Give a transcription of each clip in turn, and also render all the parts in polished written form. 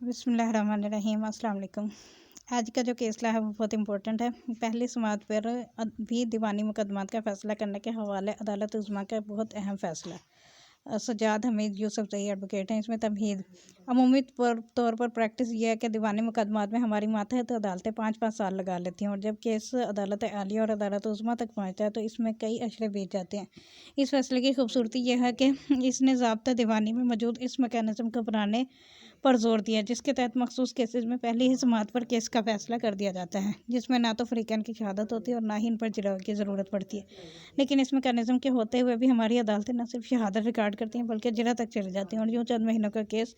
बिस्मिल्लाहिर्रहमानिर्रहीम। अस्सलाम वालेकुम। आज का जो केसला है वो बहुत इंपॉर्टेंट है। पहली समाअत पर भी दीवानी मुकदमात का फ़ैसला करने के हवाले अदालत उज़्मा का बहुत अहम फ़ैसला। सज्जाद हमीद यूसुफ ज़ई एडवोकेट हैं। इसमें तमहीद अमूमी तौर पर प्रैक्टिस ये है कि दीवानी मुकदमात में हमारी मातहत अदालतें 5-5 साल लगा लेती हैं और जब केस अदालत आलिया और अदालत उज़्मा तक पहुँचता है तो इसमें कई अशरे बीत जाते हैं। इस फैसले की खूबसूरती यह है कि इसने ज़ाब्ता दीवानी में मौजूद इस मैकेनिज़्म को अपनाने पर जोर दिया जिसके तहत मखसूस केसेस में पहली ही समाअत पर केस का फैसला कर दिया जाता है, जिसमें ना तो फ़रीक़ैन की शहादत होती है और ना ही इन पर जिरह की ज़रूरत पड़ती है। लेकिन इस मैकेनिज़्म के होते हुए भी हमारी अदालतें न सिर्फ शहादत रिकॉर्ड करती हैं बल्कि जिरह तक चली जाती हैं और यूँ चंद महीनों का केस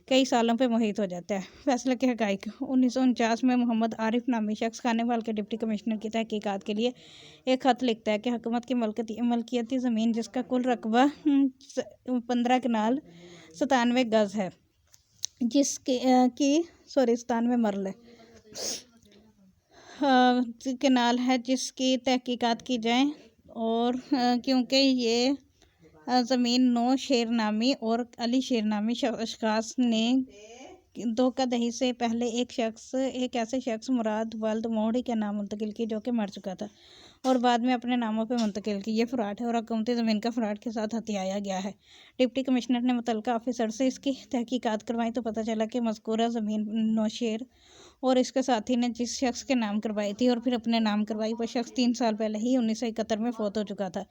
कई सालों पर मुहित हो जाता है। फैसले के हक़ाइक़ 1949 में मोहम्मद आरिफ नामी शख्स खानेवाल के डिप्टी कमिश्नर की तहकीकात के लिए एक ख़त लिखता है कि हुकूमत की मलकियती ज़मीन जिसका कुल रकबा 15 कनाल 97 गज़ है जिसके की 97 मरले कनाल है जिसकी तहकीकात की जाए और क्योंकि ये ज़मीन 9 शेर नामी और अली शेर नामी अशख़ास ने धोखाधड़ी से पहले एक ऐसे शख्स मुराद वल्द मोहड़ी के नाम मुंतकिल की जो कि मर चुका था और बाद में अपने नामों पे मुंतकिल की। ये फ्रॉड है और हुकूमती ज़मीन का फ्रॉड के साथ हथियाया गया है। डिप्टी कमिश्नर ने मुतल्लिका ऑफिसर से इसकी तहकीकात करवाई तो पता चला कि मज़कूरा ज़मीन नौशेर और इसके साथी ने जिस शख्स के नाम करवाई थी और फिर अपने नाम करवाई वो शख्स 3 साल पहले ही 1971 में फ़ौत हो चुका था,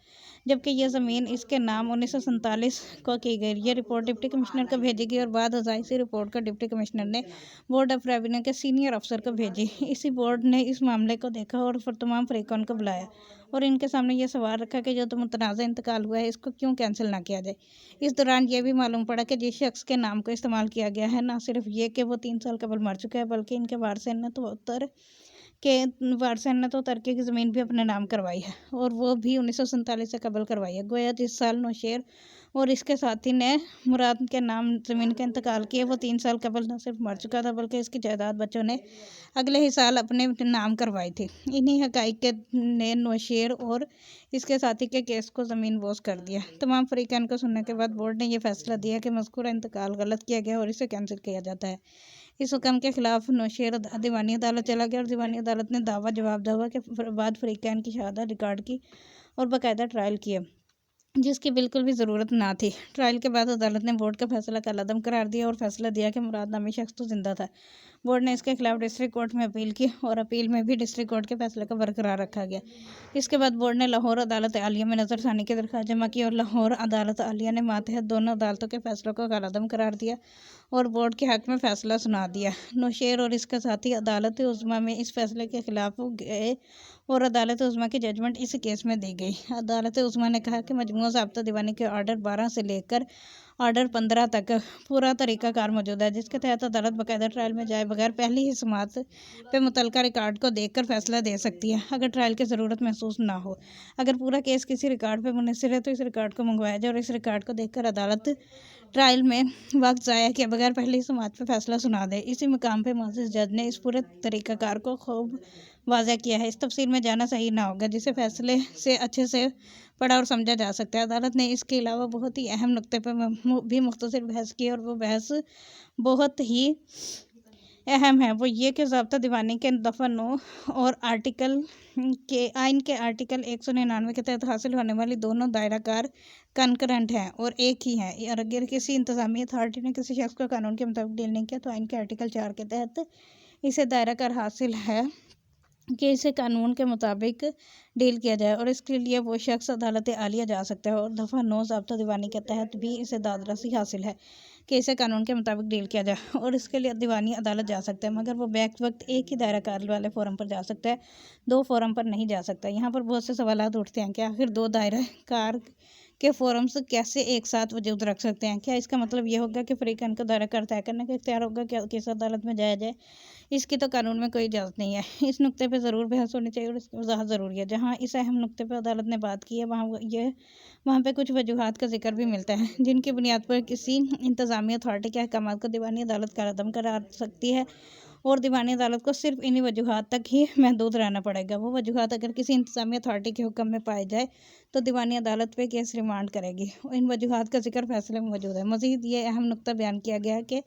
जबकि यह ज़मीन इसके नाम 1947 को की गई। ये रिपोर्ट डिप्टी कमिश्नर को भेजी गई और बाद इसी रिपोर्ट को डिप्टी कमिश्नर ने बोर्ड ऑफ रेवेन्यू के सीनियर अफसर को भेजी। इसी बोर्ड ने इस मामले को देखा और फिर तमाम फ़रीक़ों को बुलाया और इनके सामने ये सवाल रखा कि जो मुतनाज़ा इंतकाल हुआ है इसको क्यों कैंसिल ना किया जाए। इस दौरान ये भी मालूम पड़ा कि जिस शख्स के नाम को इस्तेमाल किया गया है न सिर्फ ये कि वो 3 साल कबल मर चुका है बल्कि इनके वारसन ने तो तरके की ज़मीन भी अपने नाम करवाई है और वो भी 1947 से कबल करवाई है। गोया जिस साल नौशेर और इसके साथी ने मुराद के नाम ज़मीन का इंतकाल किया वो 3 साल कबल न सिर्फ मर चुका था बल्कि इसकी जायदाद बच्चों ने अगले ही साल अपने नाम करवाई थी। इन्हीं हक़ाइक़ ने नौशेर और इसके साथी के केस को ज़मीन बोझ कर दिया। तमाम फ़रीक़ैन को सुनने के बाद बोर्ड ने यह फ़ैसला दिया कि मज़कूरा इंतकाल गलत किया गया और इसे कैंसिल किया जाता है। इस हुक्म के खिलाफ नौशेर दीवानी अदालत चला गया और दीवानी अदालत ने दावा के बाद फ़रीक़ैन की शहादत रिकॉर्ड की और बाकायदा ट्रायल किया जिसकी बिल्कुल भी ज़रूरत ना थी। ट्रायल के बाद अदालत ने बोर्ड का फैसला कलअदम करार दिया और फैसला दिया कि मुराद नामी शख्स तो ज़िंदा था। बोर्ड ने इसके खिलाफ डिस्ट्रिक्ट कोर्ट में अपील की और अपील में भी डिस्ट्रिक्ट कोर्ट के फैसले को बरकरार रखा गया। इसके बाद बोर्ड ने लाहौर अदालत आलिया में नज़रसानी की दरख्वास्त जमा की और लाहौर अदालत आलिया ने मातहत दोनों अदालतों के फैसलों को कलअदम करार दिया और बोर्ड के हक़ में फ़ैसला सुना दिया। नौशेर और इसका साथी अदालत उज़्मा में इस फैसले के खिलाफ गए और अदालत उज़्मा की जजमेंट इस केस में दी गई। अदालत उज़्मा ने कहा कि मजमूआ ज़ाब्ता दीवानी के ऑर्डर 12 से लेकर ऑर्डर 15 तक पूरा तरीक़ाकार मौजूद है जिसके तहत अदालत बाकायदा ट्रायल में जाए बगैर पहली ही समाअत पे मुतल्लिका रिकॉर्ड को देखकर फ़ैसला दे सकती है अगर ट्रायल की ज़रूरत महसूस ना हो। अगर पूरा केस किसी रिकॉर्ड पर मुनहसर है तो इस रिकॉर्ड को मंगवाया जाए और इस रिकॉर्ड को देखकर अदालत ट्रायल में वक्त ज़ाया किए बगैर पहली समाअत पर फ़ैसला सुना दे। इसी मुकाम पर मोअज़्ज़ज़ जज ने इस पूरे तरीक़ाकार को खूब वाज़ेह किया है। इस तफसील में जाना सही ना होगा जिसे फ़ैसले से अच्छे से पढ़ा और समझा जा सकता है। अदालत ने इसके अलावा बहुत ही अहम नुक्ते पर भी मुख्तसर बहस की और वो बहस बहुत ही अहम है। वो ये कि ज़ाब्ता दीवानी के दफ़ा 9 और आइन के आर्टिकल 199 के तहत हासिल होने वाली दोनों दायरा कार कनकरेंट हैं और एक ही हैं और अगर किसी इंतज़ामी अथॉरिटी ने किसी शख्स को कानून के मुताबिक डील नहीं किया तो आइन के आर्टिकल 4 के तहत इसे दायरा कार हासिल है कि इसे कानून के मुताबिक डील किया जाए और इसके लिए वो शख्स अदालत आलिया जा सकता है और दफ़ा 9 ज़ाब्ता दीवानी के तहत भी इसे दादरसी हासिल है कि इसे कानून के मुताबिक डील किया जाए और इसके लिए दीवानी अदालत जा सकता है मगर वो बैक वक्त एक ही दायरा कार वाले फ़ोरम पर जा सकता है, 2 फ़ोरम पर नहीं जा सकता। यहाँ पर बहुत से सवालात उठते हैं कि आखिर 2 दायरा कार के फ़ोरम्स कैसे एक साथ वजूद रख सकते हैं। क्या इसका मतलब ये होगा कि फ़रीक़ैन को दायरा कार तय करने का इख्तियार होगा कि किस अदालत में जाया जाए? इसकी तो कानून में कोई इजाज़त नहीं है। इस नुक्ते पे ज़रूर बहस होनी चाहिए और इसकी वज़ाहत ज़रूरी है। जहाँ इस अहम नुक्ते पे अदालत ने बात की है वहाँ पे कुछ वजूहात का ज़िक्र भी मिलता है जिनकी बुनियाद पर किसी इंतज़ामी अथॉरिटी के अहकामात को दीवानी अदालत कलअदम करा सकती है और दीवानी अदालत को सिर्फ इन्हीं वजूहात तक ही महदूद रहना पड़ेगा। वो वजूहात अगर किसी इंतज़ामी अथॉरिटी के हुक्म में पाए जाए तो दीवानी अदालत पे केस रिमांड करेगी। इन वजूहात का ज़िक्र फ़ैसले में मौजूद है। मज़ीद ये अहम नुक्ता बयान किया गया है कि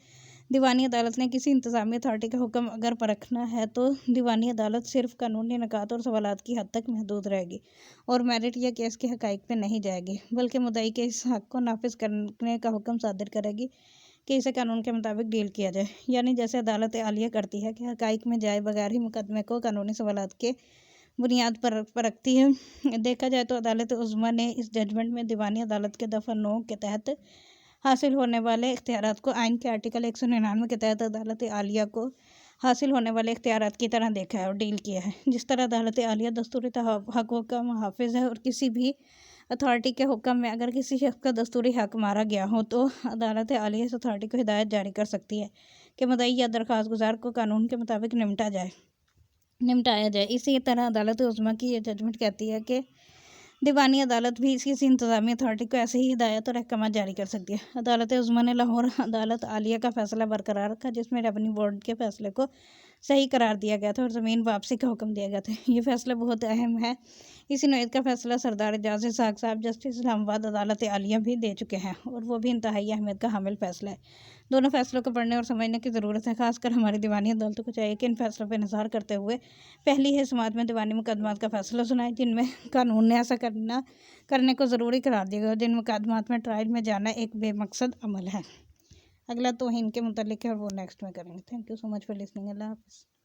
दीवानी अदालत ने किसी इंतज़ामी अथॉरिटी का हुक्म अगर परखना है तो दीवानी अदालत सिर्फ कानूनी निकात और सवालात की हद तक महदूद रहेगी और मेरिट या केस के हक़ाइक़ पे नहीं जाएगी, बल्कि मुद्दई के इस हक़ को नाफिज करने का हुक्म सादिर करेगी कि इसे कानून के मुताबिक डील किया जाए। यानी जैसे अदालत आलिया करती है कि हक़ाइक़ में जाए बगैर ही मुकदमे को कानूनी सवालात के बुनियाद पर परखती है। देखा जाए तो अदालत उज़्मा ने इस जजमेंट में दीवानी अदालत के दफ़ा 9 के तहत हासिल होने वाले इख्तियारात को आइन के आर्टिकल 199 के तहत अदालत आलिया को हासिल होने वाले इख्तियारात की तरह देखा है और डील किया है। जिस तरह अदालत आलिया दस्तूरी हक़ों का मुहाफ़िज़ है और किसी भी अथॉरिटी के हुक्म में अगर किसी शख्स का दस्तूरी हक़ मारा गया हो तो अदालत आलिया इस अथॉरिटी को हिदायत जारी कर सकती है कि मुद्दई या दरख्वास्त गुजार को कानून के मुताबिक निपटाया जाए। इसी तरह अदालत उज़्मा की यह जजमेंट कहती है कि दीवानी अदालत भी किसी इंतज़ामी अथॉरिटी को ऐसे ही हिदायत और अहकाम जारी कर सकती है। अदालत उज़्मा ने लाहौर अदालत आलिया का फ़ैसला बरकरार रखा जिसमें रेवेन्यू बोर्ड के फ़ैसले को सही करार दिया गया था और ज़मीन वापसी का हुक्म दिया गया था। ये फ़ैसला बहुत अहम है। इसी नौयत का फ़ैसला सरदार एजाज इसहाक़ साहब जस्टिस इस्लामाबाद अदालत आलिया भी दे चुके हैं और वो भी इंतहाई अहमियत का हामिल फ़ैसला है। दोनों फ़ैसलों को पढ़ने और समझने की ज़रूरत है। ख़ासकर हमारी दीवानी अदालतों को चाहिए कि इन फ़ैसलों पर इंतज़ार करते हुए पहली ही समाअत में दीवानी मुकदमात का फ़ैसला सुनाए जिनमें कानून ने ऐसा करने को ज़रूरी करार दिया गया और जिन मुकदमात में ट्रायल में जाना एक बेमकसद अमल है। अगला तौहीन के मुतल्लिक़ है और वो नेक्स्ट में करेंगे। Thank you so much for listening. अल्लाह हाफ़िज़।